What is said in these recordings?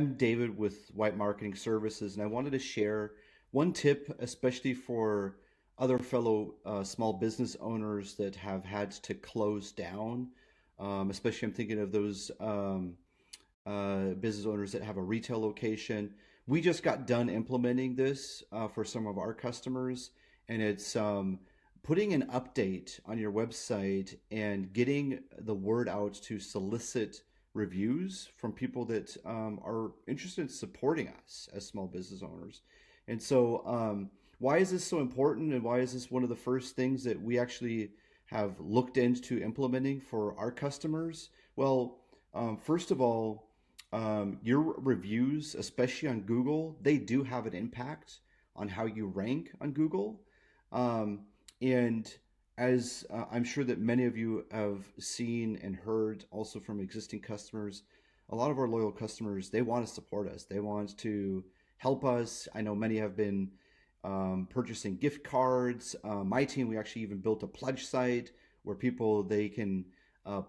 I'm David with White Marketing Services, and I wanted to share one tip, especially for other fellow small business owners that have had to close down. Especially, I'm thinking of those business owners that have a retail location. We just got done implementing this for some of our customers, and it's putting an update on your website and getting the word out to solicit reviews from people that are interested in supporting us as small business owners. And so, why is this so important, and why is this one of the first things that we actually have looked into implementing for our customers? Well, first of all, your reviews, especially on Google, they do have an impact on how you rank on Google. Um, and as I'm sure that many of you have seen and heard also from existing customers, a lot of our loyal customers, they want to support us. They want to help us. I know many have been purchasing gift cards. My team, we actually even built a pledge site where people they can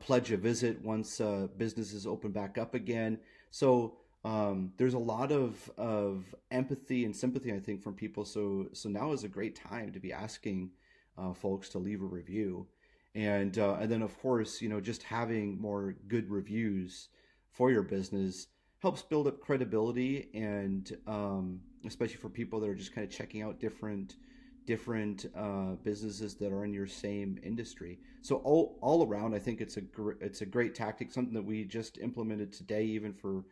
pledge a visit once businesses open back up again. So there's a lot of empathy and sympathy, I think, from people. So now is a great time to be asking folks to leave a review, and then of course, just having more good reviews for your business helps build up credibility, and especially for people that are just kind of checking out different businesses that are in your same industry. So all around, I think it's a great tactic, something that we just implemented today, even for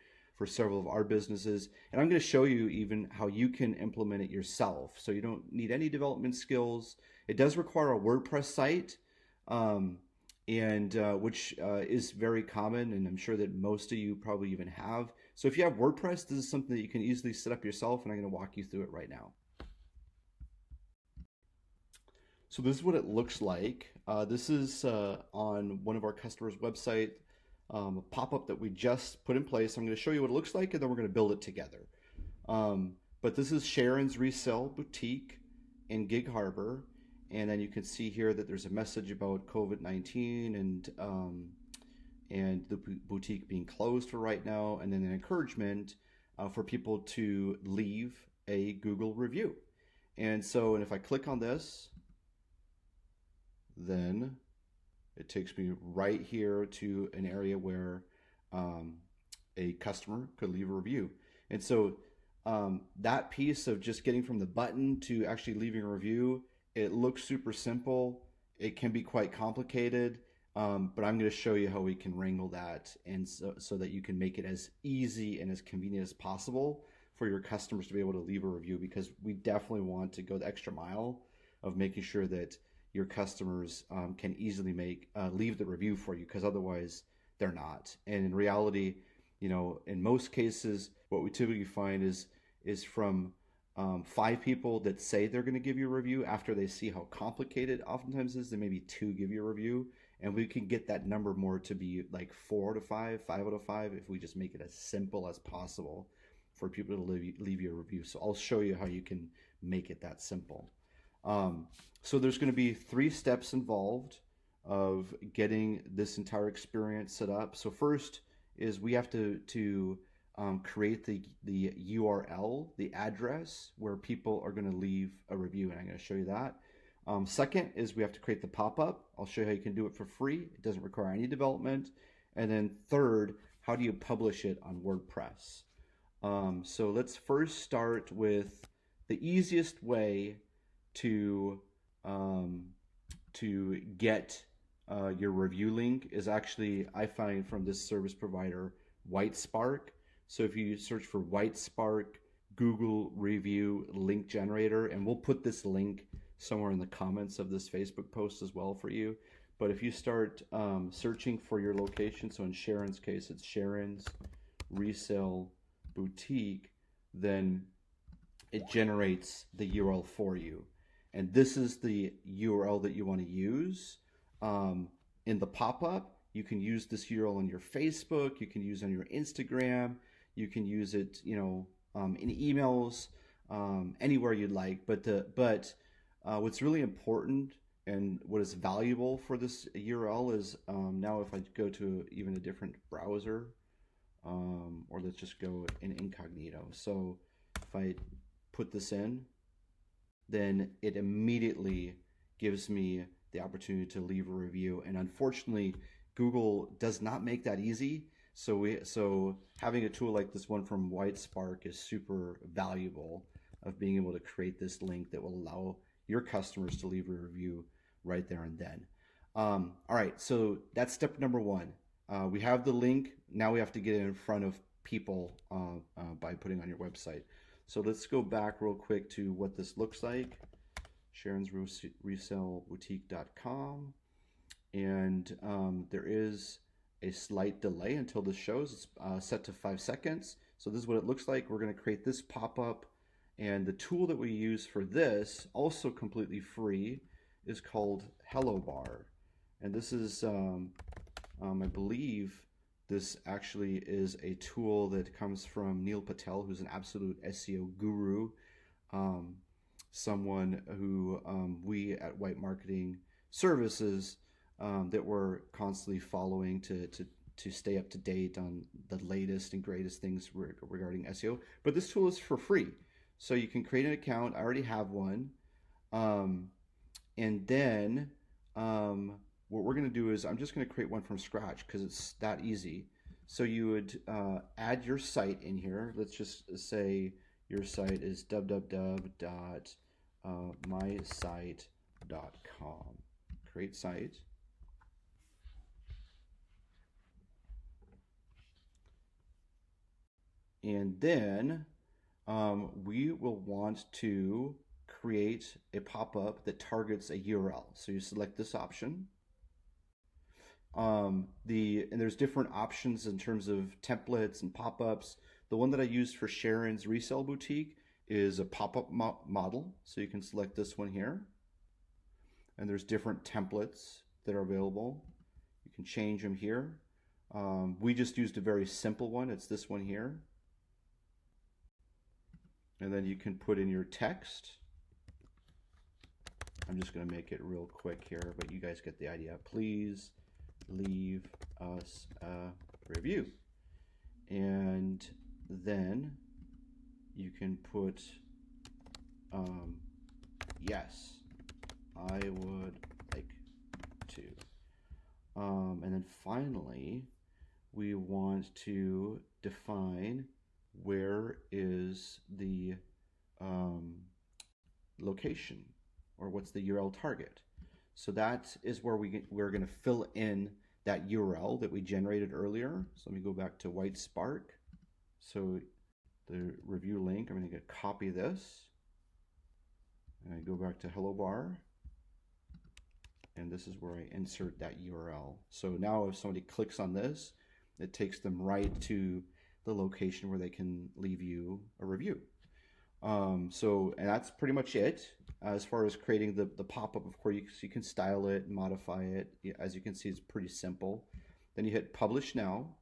several of our businesses. And I'm going to show you even how you can implement it yourself. So you don't need any development skills. It does require a WordPress site, um, and which is very common, and I'm sure that most of you probably even have. So if you have WordPress, this is something that you can easily set up yourself, and I'm going to walk you through it right now. So this is what it looks like. This is on one of our customers' website, a pop-up that we just put in place. I'm going to show you what it looks like, and then we're going to build it together. But this is Sharon's Resale Boutique in Gig Harbor. And then you can see here that there's a message about COVID-19 and the boutique being closed for right now, and then an encouragement for people to leave a Google review. And if I click on this, then it takes me right here to an area where um, a customer could leave a review. And so that piece of just getting from the button to actually leaving a review, it looks super simple. It can be quite complicated, but I'm going to show you how we can wrangle that, and so that you can make it as easy and as convenient as possible for your customers to be able to leave a review, because we definitely want to go the extra mile of making sure that your customers can easily leave the review for you, because otherwise they're not. And in reality, in most cases, what we typically find is from 5 people that say they're going to give you a review, after they see how complicated oftentimes is, then maybe 2 give you a review, and we can get that number more to be like 4 out of 5, 5 out of 5, if we just make it as simple as possible for people to leave you a review. So I'll show you how you can make it that simple. So there's going to be 3 steps involved of getting this entire experience set up. So first is we have to create the URL, the address where people are going to leave a review, and I'm going to show you that. Second is we have to create the pop-up. I'll show you how you can do it for free. It doesn't require any development. And then third, how do you publish it on WordPress? So let's first start with the easiest way to get your review link is actually, I find, from this service provider, WhiteSpark. So if you search for WhiteSpark Google review link generator, and we'll put this link somewhere in the comments of this Facebook post as well for you. But if you start searching for your location, so in Sharon's case, it's Sharon's Resale Boutique, then it generates the URL for you. And this is the URL that you want to use. In the pop-up, you can use this URL on your Facebook, you can use it on your Instagram, you can use it, in emails, anywhere you'd like. But what's really important and what is valuable for this URL is, now if I go to even a different browser, or let's just go in incognito. So if I put this in, then it immediately gives me the opportunity to leave a review. And unfortunately, Google does not make that easy. So having a tool like this one from WhiteSpark is super valuable of being able to create this link that will allow your customers to leave a review right there and then. All right, so that's step number one. We have the link. Now we have to get it in front of people by putting on your website. So let's go back real quick to what this looks like. Sharon's resellboutique.com. And there is a slight delay until this shows. It's set to 5 seconds. So this is what it looks like. We're going to create this pop-up. And the tool that we use for this, also completely free, is called Hello Bar. And this is, I believe, this actually is a tool that comes from Neil Patel, who's an absolute SEO guru, someone who we at White Marketing Services that we're constantly following to stay up to date on the latest and greatest things regarding SEO. But this tool is for free. So you can create an account. I already have one. And then what we're going to do is I'm just going to create one from scratch because it's that easy. So you would add your site in here. Let's just say your site is www.mysite.com. Create site. And then we will want to create a pop-up that targets a URL. So you select this option. And there's different options in terms of templates and pop-ups. The one that I used for Sharon's Resell Boutique is a pop-up model. So you can select this one here. And there's different templates that are available. You can change them here. We just used a very simple one. It's this one here. And then you can put in your text. I'm just going to make it real quick here, but you guys get the idea. Please leave us a review. And then you can put, yes, I would like to. And then finally, we want to define where is the location, or what's the URL target. So that is where we're going to fill in that URL that we generated earlier. So let me go back to WhiteSpark. So the review link, I'm going to copy this. And I go back to Hello Bar. And this is where I insert that URL. So now if somebody clicks on this, it takes them right to the location where they can leave you a review. And that's pretty much it. As far as creating the pop-up, of course, you can style it and modify it. As you can see, it's pretty simple. Then you hit Publish Now.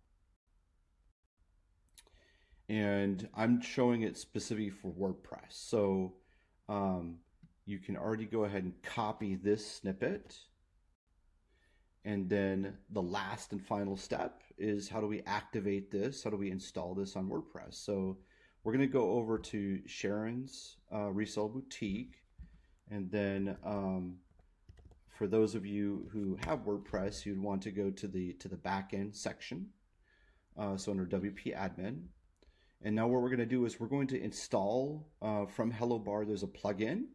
And I'm showing it specifically for WordPress. So you can already go ahead and copy this snippet. And then the last and final step is, how do we activate this? How do we install this on WordPress? So we're going to go over to Sharon's Resell Boutique. And then for those of you who have WordPress, you'd want to go to the backend section. So under WP Admin. And now what we're going to do is we're going to install from Hello Bar, there's a plugin.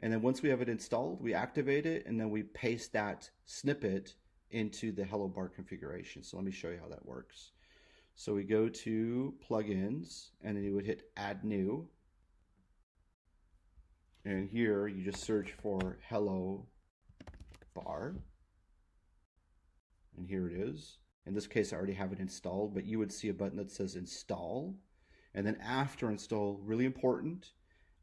And then once we have it installed, we activate it, and then we paste that snippet into the Hello Bar configuration. So let me show you how that works. So we go to plugins, and then you would hit add new. And here you just search for Hello Bar. And here it is. In this case, I already have it installed, but you would see a button that says install. And then after install, really important,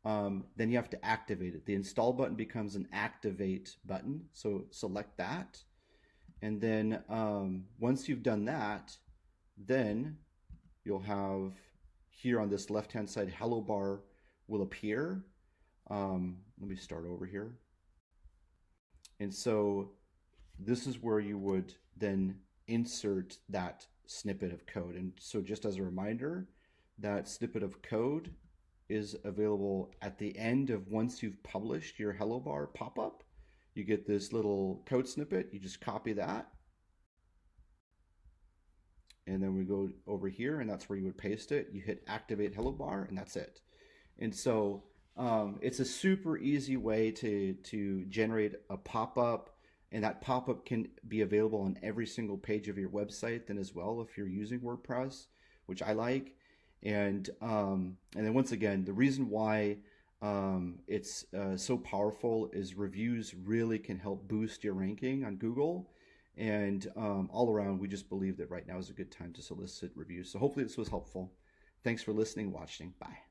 then you have to activate it. The install button becomes an activate button. So select that. And then once you've done that, then you'll have here on this left-hand side, Hello Bar will appear. Let me start over here. And so this is where you would then insert that snippet of code. And so just as a reminder, that snippet of code is available at the end of once you've published your hello bar pop-up. You get this little code snippet. You just copy that. And then we go over here, and that's where you would paste it. You hit activate hello bar, and that's it. And so it's a super easy way to generate a pop-up, and that pop-up can be available on every single page of your website then as well if you're using WordPress, which I like. And then once again, the reason why it's so powerful is reviews really can help boost your ranking on Google. And all around, we just believe that right now is a good time to solicit reviews. So hopefully this was helpful. Thanks for listening, watching. Bye.